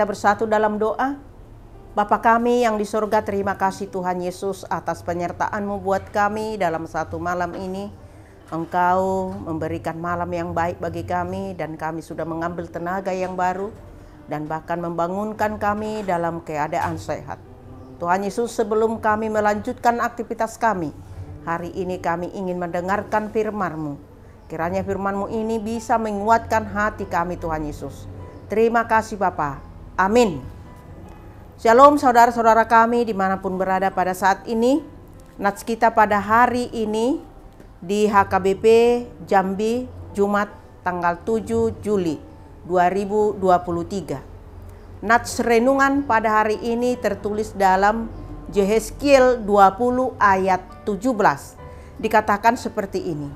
Kita bersatu dalam doa. Bapa kami yang di surga, terima kasih Tuhan Yesus atas penyertaan-Mu buat kami dalam satu malam ini. Engkau memberikan malam yang baik bagi kami dan kami sudah mengambil tenaga yang baru dan bahkan membangunkan kami dalam keadaan sehat. Tuhan Yesus, sebelum kami melanjutkan aktivitas kami, hari ini kami ingin mendengarkan firman-Mu. Kiranya firman-Mu ini bisa menguatkan hati kami Tuhan Yesus. Terima kasih Bapa. Amin. Shalom saudara-saudara kami dimanapun berada pada saat ini. Nats kita pada hari ini di HKBP Jambi, Jumat tanggal 7 Juli 2023. Nats renungan pada hari ini tertulis dalam Yehezkiel 20 ayat 17. Dikatakan seperti ini.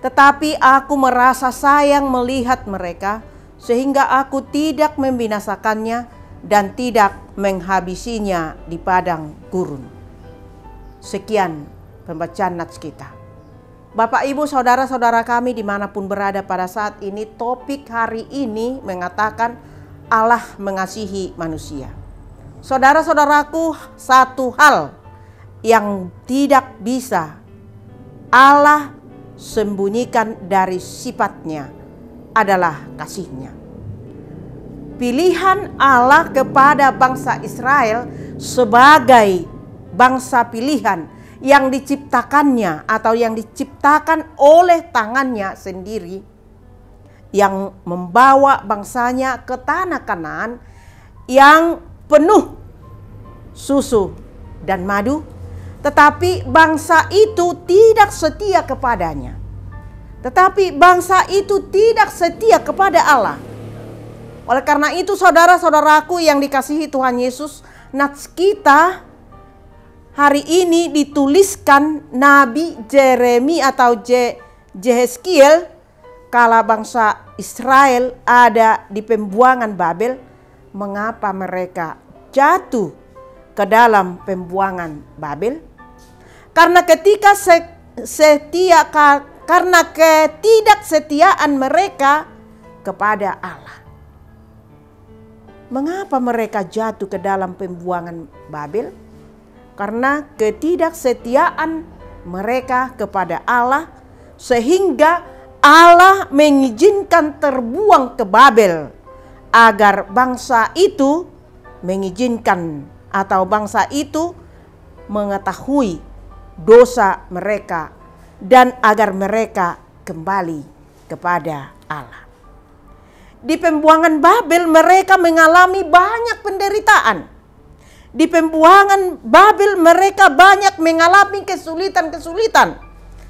Tetapi aku merasa sayang melihat mereka, sehingga aku tidak membinasakannya dan tidak menghabisinya di padang gurun. Sekian pembacaan nats kita. Bapak, Ibu, saudara-saudara kami dimanapun berada pada saat ini, topik hari ini mengatakan Allah mengasihi manusia. Saudara-saudaraku, satu hal yang tidak bisa Allah sembunyikan dari sifatnya adalah kasihnya. Pilihan Allah kepada bangsa Israel sebagai bangsa pilihan yang diciptakannya atau yang diciptakan oleh tangannya sendiri, yang membawa bangsanya ke tanah Kanaan yang penuh susu dan madu, tetapi bangsa itu tidak setia kepadanya. Tetapi bangsa itu tidak setia kepada Allah. Oleh karena itu saudara-saudaraku yang dikasihi Tuhan Yesus, nats kita hari ini dituliskan Nabi Yeremia atau Yehezkiel kala bangsa Israel ada di pembuangan Babel. Mengapa mereka jatuh ke dalam pembuangan Babel? Karena karena ketidaksetiaan mereka kepada Allah. Mengapa mereka jatuh ke dalam pembuangan Babel? Karena ketidaksetiaan mereka kepada Allah, sehingga Allah mengizinkan terbuang ke Babel agar bangsa itu mengizinkan atau bangsa itu mengetahui dosa mereka dan agar mereka kembali kepada Allah. Di pembuangan Babel mereka mengalami banyak penderitaan. Di pembuangan Babel mereka banyak mengalami kesulitan-kesulitan.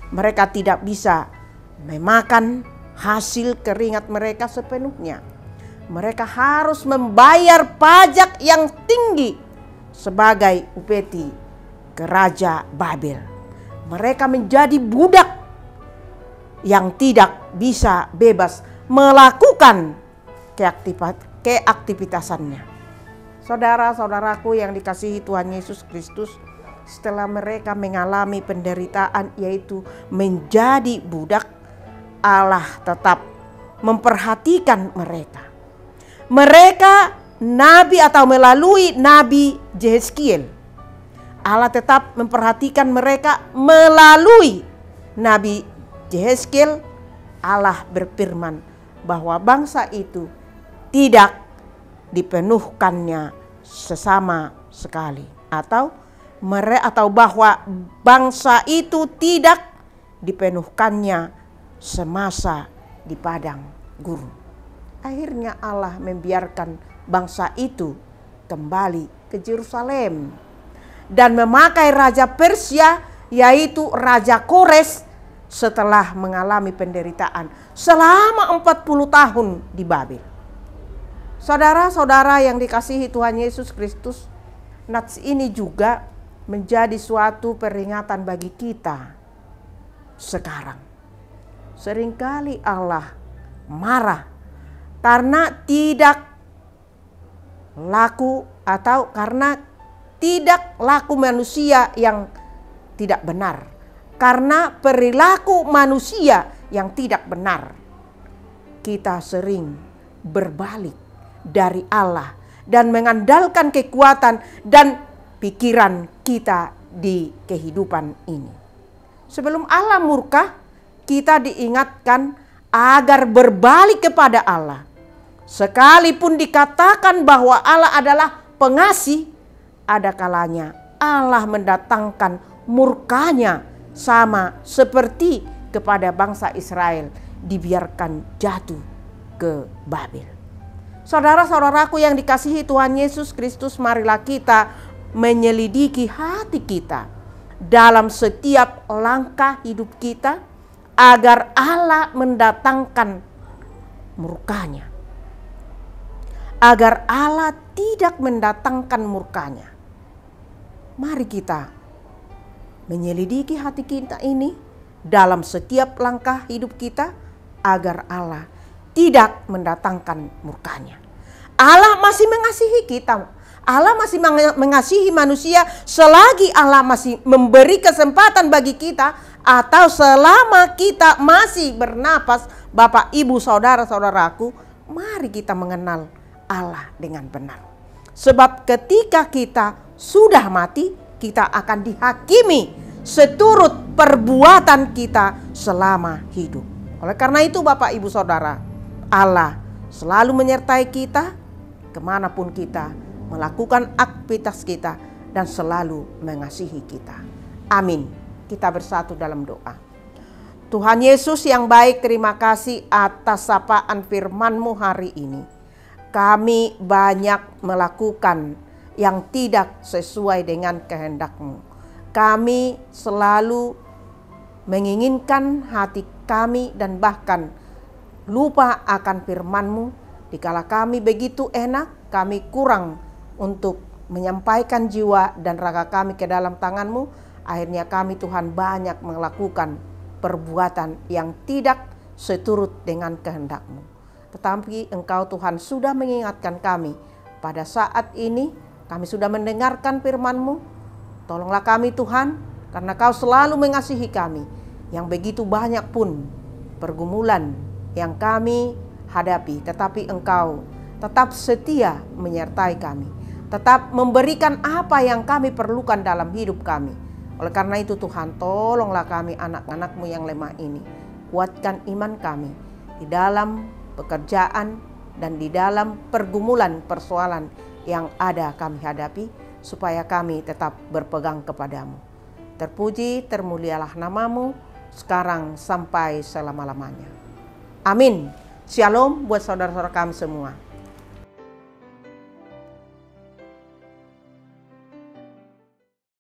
Mereka tidak bisa memakan hasil keringat mereka sepenuhnya. Mereka harus membayar pajak yang tinggi sebagai upeti ke Raja Babel. Mereka menjadi budak yang tidak bisa bebas melakukan keaktivitasannya. Saudara-saudaraku yang dikasihi Tuhan Yesus Kristus, setelah mereka mengalami penderitaan yaitu menjadi budak, Allah tetap memperhatikan mereka. Mereka nabi atau melalui Nabi Yehezkiel, Allah tetap memperhatikan mereka melalui Nabi Yehezkiel. Allah berfirman bahwa bangsa itu tidak dipenuhkannya sesama sekali, atau bahwa bangsa itu tidak dipenuhkannya semasa di padang gurun. Akhirnya Allah membiarkan bangsa itu kembali ke Yerusalem dan memakai raja Persia, yaitu Raja Kores, setelah mengalami penderitaan selama 40 tahun di Babel. Saudara-saudara yang dikasihi Tuhan Yesus Kristus, nats ini juga menjadi suatu peringatan bagi kita sekarang. Seringkali Allah marah karena tidak laku atau karena tidak laku manusia yang tidak benar. Karena perilaku manusia yang tidak benar, kita sering berbalik dari Allah dan mengandalkan kekuatan dan pikiran kita di kehidupan ini. Sebelum Allah murka, kita diingatkan agar berbalik kepada Allah. Sekalipun dikatakan bahwa Allah adalah pengasih, ada kalanya Allah mendatangkan murkanya, sama seperti kepada bangsa Israel dibiarkan jatuh ke Babel. Saudara-saudaraku yang dikasihi Tuhan Yesus Kristus, marilah kita menyelidiki hati kita dalam setiap langkah hidup kita agar Allah mendatangkan murkanya. Agar Allah tidak mendatangkan murkanya. Mari kita menyelidiki hati kita ini dalam setiap langkah hidup kita agar Allah tidak mendatangkan murkanya. Allah masih mengasihi kita. Allah masih mengasihi manusia selagi Allah masih memberi kesempatan bagi kita, atau selama kita masih bernapas. Bapak, Ibu, saudara-saudaraku, mari kita mengenal Allah dengan benar. Sebab ketika kita sudah mati, kita akan dihakimi seturut perbuatan kita selama hidup. Oleh karena itu Bapak, Ibu, Saudara, Allah selalu menyertai kita kemanapun kita melakukan aktivitas kita dan selalu mengasihi kita. Amin. Kita bersatu dalam doa. Tuhan Yesus yang baik, terima kasih atas sapaan firman-Mu hari ini. Kami banyak melakukan yang tidak sesuai dengan kehendak-Mu. Kami selalu menginginkan hati kami dan bahkan lupa akan firman-Mu. Dikala kami begitu enak, kami kurang untuk menyampaikan jiwa dan raga kami ke dalam tangan-Mu. Akhirnya kami, Tuhan, banyak melakukan perbuatan yang tidak seturut dengan kehendak-Mu. Tetapi Engkau, Tuhan, sudah mengingatkan kami pada saat ini. Kami sudah mendengarkan firman-Mu. Tolonglah kami, Tuhan, karena Kau selalu mengasihi kami. Yang begitu banyak pun pergumulan yang kami hadapi, tetapi Engkau tetap setia menyertai kami. Tetap memberikan apa yang kami perlukan dalam hidup kami. Oleh karena itu Tuhan, tolonglah kami anak-anak-Mu yang lemah ini. Kuatkan iman kami di dalam pekerjaan dan di dalam pergumulan persoalan yang ada kami hadapi, supaya kami tetap berpegang kepadamu. Terpuji, termulialah nama-Mu, sekarang sampai selama-lamanya. Amin. Shalom buat saudara-saudara kami semua.